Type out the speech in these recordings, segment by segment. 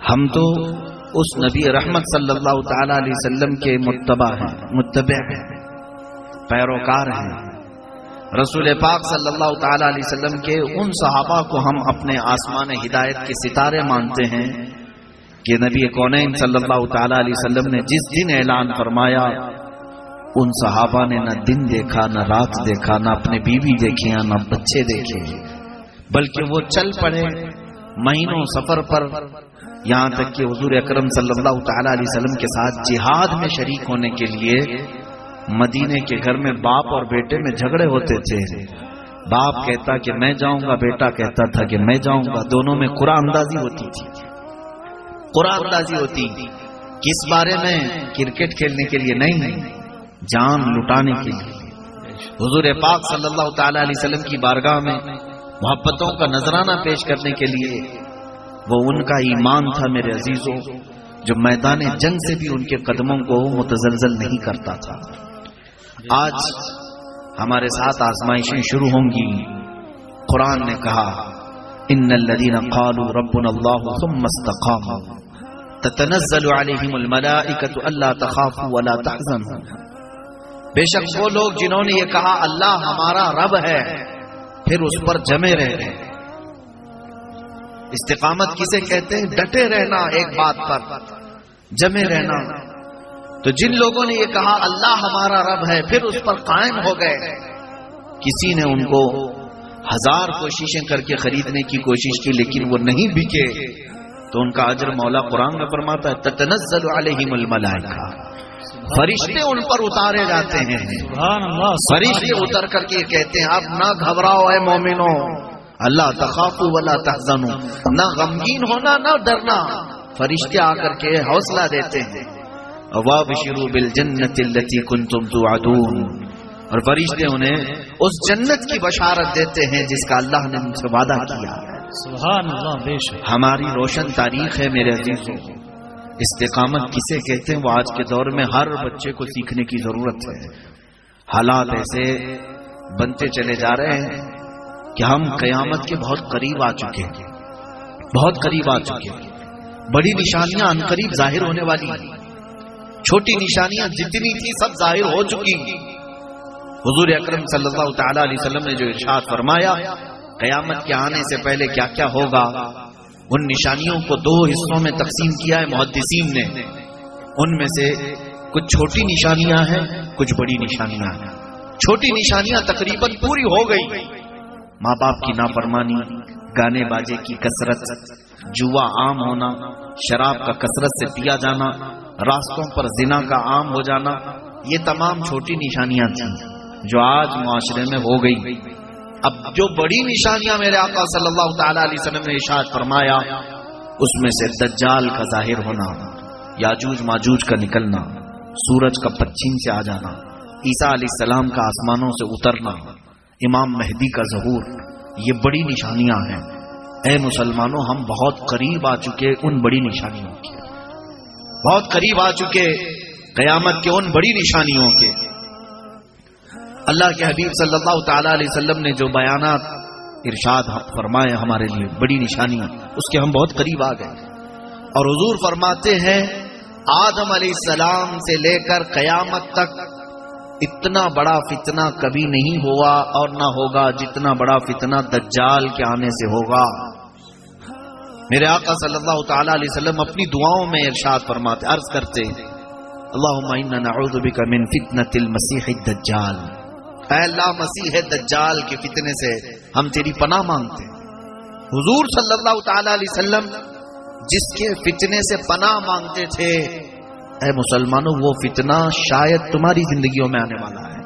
ہم تو اس نبی رحمت صلی اللہ تعالی علیہ وسلم کے متبع ہیں، پیروکار ہیں۔ رسول پاک صلی اللہ تعالی علیہ وسلم کے ان صحابہ کو ہم اپنے آسمان ہدایت کے ستارے مانتے ہیں کہ نبی کونین صلی اللہ تعالی علیہ وسلم نے جس دن اعلان فرمایا، ان صحابہ نے نہ دن دیکھا، نہ رات دیکھا، نہ اپنے بیوی دیکھی، نہ بچے دیکھے، بلکہ وہ چل پڑے مہینوں سفر پر، یہاں تک کہ حضور اکرم صلی اللہ تعالی علیہ وسلم کے ساتھ جہاد میں شریک ہونے کے لیے مدینے کے گھر میں باپ اور بیٹے میں جھگڑے ہوتے تھے۔ باپ کہتا کہ میں جاؤں گا، بیٹا کہتا تھا کہ میں جاؤں گا، دونوں میں قرآن اندازی ہوتی تھی۔ قرآن اندازی ہوتی کس بارے میں؟ کرکٹ کھیلنے کے لیے نہیں، جان لٹانے کے لیے۔ حضور پاک صلی اللہ تعالی علیہ وسلم کی بارگاہ میں محبتوں کا نذرانہ پیش کرنے کے لیے، وہ ان کا ایمان تھا میرے عزیزوں، جو میدان جنگ سے بھی ان کے قدموں کو متزلزل نہیں کرتا تھا۔ آج ہمارے ساتھ آزمائشیں شروع ہوں گی۔ قرآن نے کہا ان الذين قالوا ربنا الله ثم استقاموا تتنزل عليهم الملائكة الا تخافوا ولا تحزنوا، بے شک وہ لوگ جنہوں نے یہ کہا اللہ ہمارا رب ہے، پھر اس پر جمے رہے۔ استقامت کسے کہتے ہیں؟ ڈٹے رہنا ایک بات پر، جمے رہنا۔ تو جن لوگوں نے یہ کہا اللہ ہمارا رب ہے، پھر اس پر قائم ہو گئے، کسی نے ان کو 1000 کوششیں کر کے خریدنے کی کوشش کی لیکن وہ نہیں بکے، تو ان کا اجر مولا قرآن میں فرماتا ہے تتنزل علیہم الملائکہ، فرشتے ان پر اتارے جاتے ہیں۔ فرشتے اتر کر کے کہتے ہیں اب نہ گھبراؤ اے مومنو، اللہ تخافوا ولا تحزنوا، نہ غمگین ہونا نہ ڈرنا۔ فرشتے آ کر کے حوصلہ دیتے ہیں، وابشروا بالجنۃ التي كنتم توعدون، اور فرشتے انہیں اس جنت کی بشارت دیتے ہیں جس کا اللہ نے ان سے وعدہ کیا ہے۔ سبحان اللہ، بے شک ہماری روشن تاریخ ہے میرے عزیزوں۔ استقامت کسے کہتے ہیں؟ وہ آج کے دور میں ہر بچے کو سیکھنے کی ضرورت ہے۔ حالات ایسے بنتے چلے جا رہے ہیں کہ ہم قیامت کے بہت قریب آ چکے ہیں، بہت قریب آ چکے ہیں۔ بڑی نشانیاں عنقریب ظاہر ہونے والی ہیں، چھوٹی نشانیاں جتنی تھی سب ظاہر ہو چکی۔ حضور اکرم صلی اللہ تعالی علیہ وسلم نے جو ارشاد فرمایا قیامت کے آنے سے پہلے کیا کیا ہوگا، ان نشانیوں کو 2 حصوں میں تقسیم کیا ہے محدثین نے۔ ان میں سے کچھ چھوٹی نشانیاں ہیں، کچھ بڑی نشانیاں ہیں۔ چھوٹی نشانیاں تقریباً پوری ہو گئی، ماں باپ کی نافرمانی، گانے باجے کی کثرت، جوا عام ہونا، شراب کا کثرت سے پیا جانا، راستوں پر زنا کا عام ہو جانا، یہ تمام چھوٹی نشانیاں تھیں جو آج معاشرے میں ہو گئی۔ اب جو بڑی نشانیاں میرے آقا صلی اللہ تعالی علیہ وسلم نے ارشاد فرمایا، اس میں سے دجال کا ظاہر ہونا، یاجوج ماجوج کا نکلنا، سورج کا پچھم سے آ جانا، عیسیٰ علیہ السلام کا آسمانوں سے اترنا، امام مہدی کا ظہور، یہ بڑی نشانیاں ہیں۔ اے مسلمانوں، ہم بہت قریب آ چکے ان بڑی نشانیوں کے، بہت قریب آ چکے قیامت کے ان بڑی نشانیوں کے۔ اللہ کے حبیب صلی اللہ تعالی علیہ وسلم نے جو بیانات ارشاد فرمائے ہمارے لیے بڑی نشانیاں، اس کے ہم بہت قریب آ گئے۔ اور حضور فرماتے ہیں آدم علیہ السلام سے لے کر قیامت تک اتنا بڑا فتنہ کبھی نہیں ہوا اور نہ ہوگا جتنا بڑا فتنہ دجال کے آنے سے ہوگا۔ میرے آقا صلی اللہ تعالی علیہ وسلم اپنی دعاؤں میں ارشاد فرماتے، عرض کرتے اللہم انا نعوذ بک من فتنة المسیح الدجال، اے اللہ مسیح دجال کے فتنے سے ہم تیری پناہ مانگتے ہیں۔ حضور صلی اللہ تعالی علیہ وسلم جس کے فتنے سے پناہ مانگتے تھے، اے مسلمانوں وہ فتنہ شاید تمہاری زندگیوں میں آنے والا ہے،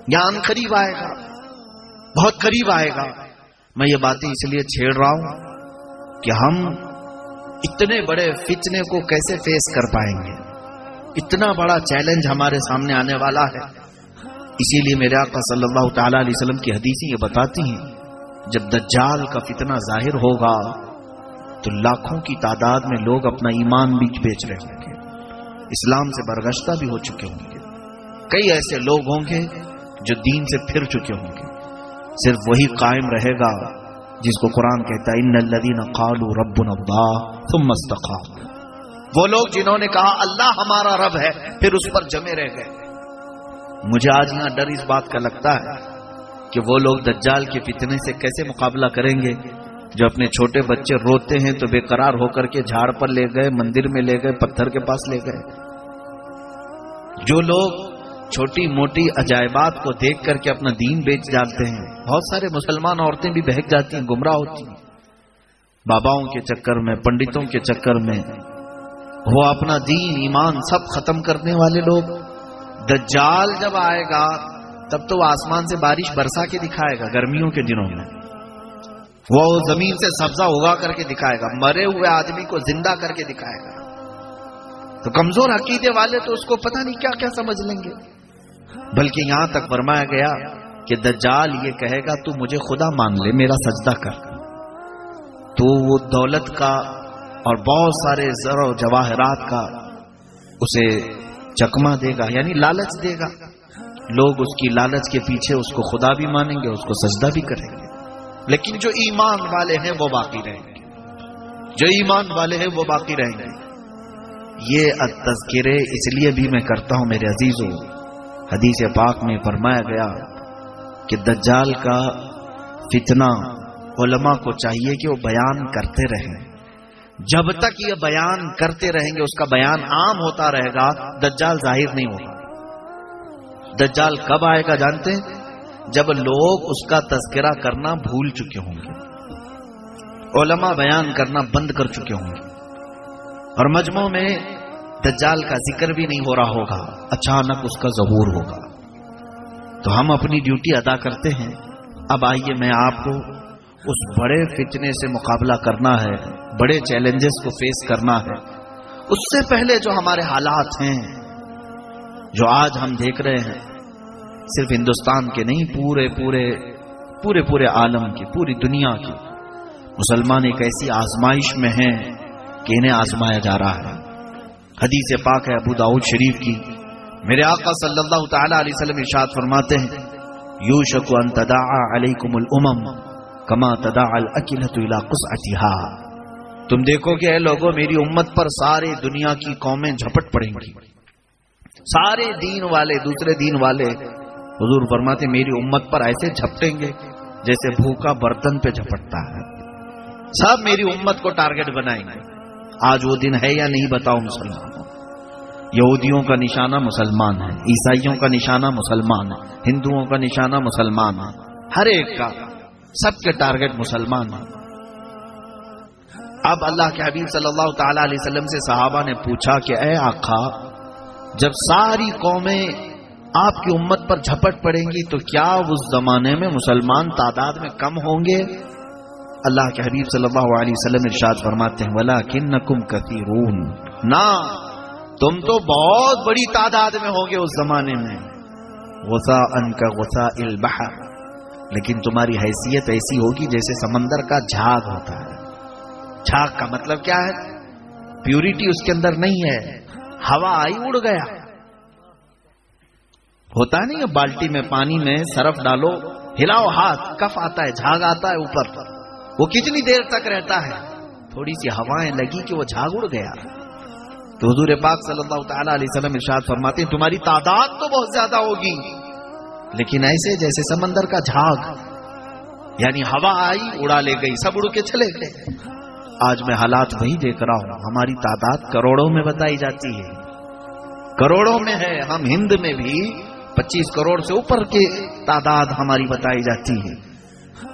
یہاں قریب آئے گا، بہت قریب آئے گا۔ میں یہ باتیں اس لیے چھیڑ رہا ہوں کہ ہم اتنے بڑے فتنے کو کیسے فیس کر پائیں گے، اتنا بڑا چیلنج ہمارے سامنے آنے والا ہے۔ اسی لیے میرے آقا صلی اللہ تعالی علیہ وسلم کی حدیثیں یہ بتاتی ہیں جب دجال کا فتنہ ظاہر ہوگا تو لاکھوں کی تعداد میں لوگ اپنا ایمان بیچ رہے ہوں گے، اسلام سے برگشتہ بھی ہو چکے ہوں گے، کئی ایسے لوگ ہوں گے جو دین سے پھر چکے ہوں گے، صرف وہی قائم رہے گا جس کو قرآن کہتا ہے ان الذین قالوا ربنا اللہ ثم استقاموا، وہ لوگ جنہوں نے کہا اللہ ہمارا رب ہے پھر اس پر جمے رہ گئے۔ مجھے آج یہاں ڈر اس بات کا لگتا ہے کہ وہ لوگ دجال کے فتنے سے کیسے مقابلہ کریں گے جو اپنے چھوٹے بچے روتے ہیں تو بے قرار ہو کر کے جھاڑ پر لے گئے، مندر میں لے گئے، پتھر کے پاس لے گئے۔ جو لوگ چھوٹی موٹی عجائبات کو دیکھ کر کے اپنا دین بیچ ڈالتے ہیں، بہت سارے مسلمان عورتیں بھی بہک جاتی ہیں، گمراہ ہوتی ہیں باباؤں کے چکر میں، پنڈتوں کے چکر میں۔ وہ اپنا دین ایمان سب ختم کرنے والے لوگ۔ دجال جب آئے گا تب تو وہ آسمان سے بارش برسا کے دکھائے گا، گرمیوں کے دنوں میں وہ زمین سے سبزہ اگا کر کے دکھائے گا، مرے ہوئے آدمی کو زندہ کر کے دکھائے گا۔ تو کمزور عقیدے والے تو اس کو پتہ نہیں کیا کیا سمجھ لیں گے۔ بلکہ یہاں تک فرمایا گیا کہ دجال یہ کہے گا تو مجھے خدا مان لے، میرا سجدہ کر، تو وہ دولت کا اور بہت سارے زر و جواہرات کا اسے چکما دے گا، یعنی لالچ دے گا۔ لوگ اس کی لالچ کے پیچھے اس کو خدا بھی مانیں گے، اس کو سجدہ بھی کریں گے۔ لیکن جو ایمان والے ہیں وہ باقی رہیں گے، جو ایمان والے ہیں وہ باقی رہیں گے۔ یہ تذکرے اس لیے بھی میں کرتا ہوں میرے عزیزوں، حدیث پاک میں فرمایا گیا کہ دجال کا فتنہ علماء کو چاہیے کہ وہ بیان کرتے رہیں۔ جب تک یہ بیان کرتے رہیں گے، اس کا بیان عام ہوتا رہے گا، دجال ظاہر نہیں ہوگا۔ دجال کب آئے گا جانتے ہیں؟ جب لوگ اس کا تذکرہ کرنا بھول چکے ہوں گے، علماء بیان کرنا بند کر چکے ہوں گے، اور مجمع میں دجال کا ذکر بھی نہیں ہو رہا ہوگا، اچانک اس کا ظہور ہوگا۔ تو ہم اپنی ڈیوٹی ادا کرتے ہیں۔ اب آئیے میں آپ کو اس بڑے فتنے سے مقابلہ کرنا ہے، بڑے چیلنجز کو فیس کرنا ہے۔ اس سے پہلے جو ہمارے حالات ہیں، جو آج ہم دیکھ رہے ہیں، صرف ہندوستان کے نہیں، پورے عالم کے، پوری دنیا کے مسلمان ایک ایسی آزمائش میں ہیں کہ انہیں آزمایا جا رہا ہے۔ حدیث پاک ہے ابو داؤد شریف کی، میرے آقا صلی اللہ تعالی علیہ وسلم ارشاد فرماتے ہیں یوشک ان تداعى علیکم الامم کما تداعى الاکلۃ الی قصعتها، تم دیکھو کہ اے لوگوں میری امت پر سارے دنیا کی قومیں جھپٹ پڑیں گی، سارے دین والے، دوسرے دین والے، حضور فرماتے میری امت پر ایسے جھپٹیں گے جیسے بھوکا برتن پہ جھپٹتا ہے، سب میری امت کو ٹارگٹ بنائیں گے۔ آج وہ دن ہے یا نہیں بتاؤ مسلمانوں؟ یہودیوں کا نشانہ مسلمان ہے، عیسائیوں کا نشانہ مسلمان ہے، ہندوؤں کا نشانہ مسلمان ہے، ہر ایک کا، سب کے ٹارگٹ مسلمان ہیں۔ اب اللہ کے حبیب صلی اللہ تعالی علیہ وسلم سے صحابہ نے پوچھا کہ اے آقا، جب ساری قومیں آپ کی امت پر جھپٹ پڑیں گی تو کیا اس زمانے میں مسلمان تعداد میں کم ہوں گے؟ اللہ کے حبیب صلی اللہ علیہ وسلم ارشاد فرماتے ہیں وَلَكِنَّكُمْ كَثِيرُونَ، نہ تم تو بہت بڑی تعداد میں ہوگے اس زمانے میں، غثاءً كَغُثَاءِ الْبَحْرِ، لیکن تمہاری حیثیت ایسی ہوگی جیسے سمندر کا جھاگ ہوتا ہے۔ جھاگ کا مطلب کیا ہے؟ پیوریٹی اس کے اندر نہیں ہے، ہوا آئی اڑ گیا۔ ہوتا ہے نہیں، بالٹی میں پانی میں صرف ڈالو، ہلاؤ ہاتھ، کف آتا ہے، جھاگ آتا ہے اوپر، وہ کتنی دیر تک رہتا ہے؟ تھوڑی سی ہوائیں لگی کہ وہ جھاگ اڑ گیا۔ تو حضور پاک صلی اللہ تعالی علیہ وسلم ارشاد فرماتے ہیں تمہاری تعداد تو بہت زیادہ ہوگی لیکن ایسے جیسے سمندر کا جھاگ، یعنی ہوا آئی اڑا لے گئی، سب اڑ کے چلے گئے۔ آج میں حالات وہی دیکھ رہا ہوں، ہماری تعداد کروڑوں میں بتائی جاتی ہے، کروڑوں میں ہے، ہم ہند میں بھی 25 کروڑ سے اوپر کی تعداد ہماری بتائی جاتی ہے،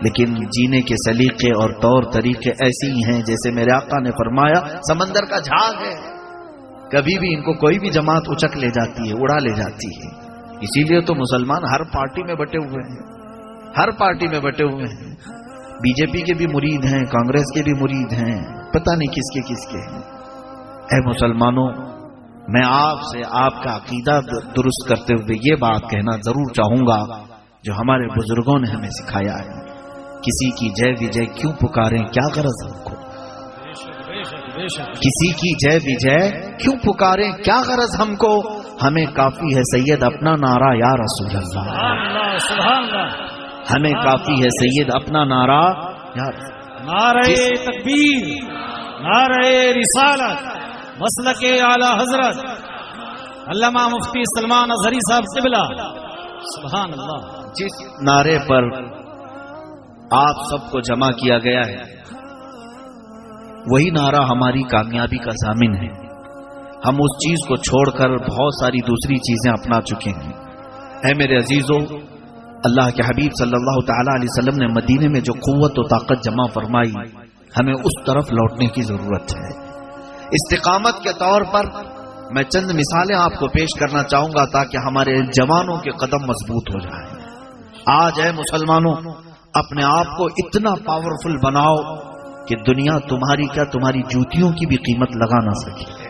لیکن جینے کے سلیقے اور طور طریقے ایسے ہی ہیں جیسے میرے آقا نے فرمایا سمندر کا جھاگ ہے، کبھی بھی ان کو کوئی بھی جماعت اچک لے جاتی ہے، اڑا لے جاتی ہے۔ اسی لیے تو مسلمان ہر پارٹی میں بٹے ہوئے ہیں، ہر پارٹی میں بٹے ہوئے ہیں، بی جے پی کے بھی مرید ہیں، کانگریس کے بھی مرید ہیں، پتہ نہیں کس کے ہیں۔ اے مسلمانوں، میں آپ سے آپ کا عقیدہ درست کرتے ہوئے یہ بات کہنا ضرور چاہوں گا جو ہمارے بزرگوں نے ہمیں سکھایا ہے، کسی کی جے وجے کیوں پکاریں، کیا غرض ہم کو؟ کسی کی جے وجے کیوں پکاریں، کیا غرض ہم کو؟ ہمیں کافی ہے سید اپنا نعرہ یا رسول اللہ، ہمیں کافی ہے سید اپنا نعرہ یار نعرہ تکبیر، نعرہ رسالت، مسلک اعلی حضرت علامہ مفتی سلمان اظہری صاحب قبلہ، سبحان اللہ. جس نعرے پر آپ سب کو جمع کیا گیا ہے وہی نعرہ ہماری کامیابی کا ضامن ہے. ہم اس چیز کو چھوڑ کر بہت ساری دوسری چیزیں اپنا چکے ہیں. اے میرے عزیزو، اللہ کے حبیب صلی اللہ تعالی علیہ وسلم نے مدینے میں جو قوت و طاقت جمع فرمائی، ہمیں اس طرف لوٹنے کی ضرورت ہے. استقامت کے طور پر میں چند مثالیں آپ کو پیش کرنا چاہوں گا تاکہ ہمارے جوانوں کے قدم مضبوط ہو جائیں. آج اے مسلمانوں، اپنے آپ کو اتنا پاورفل بناؤ کہ دنیا تمہاری کیا تمہاری جوتیوں کی بھی قیمت لگا نہ سکے.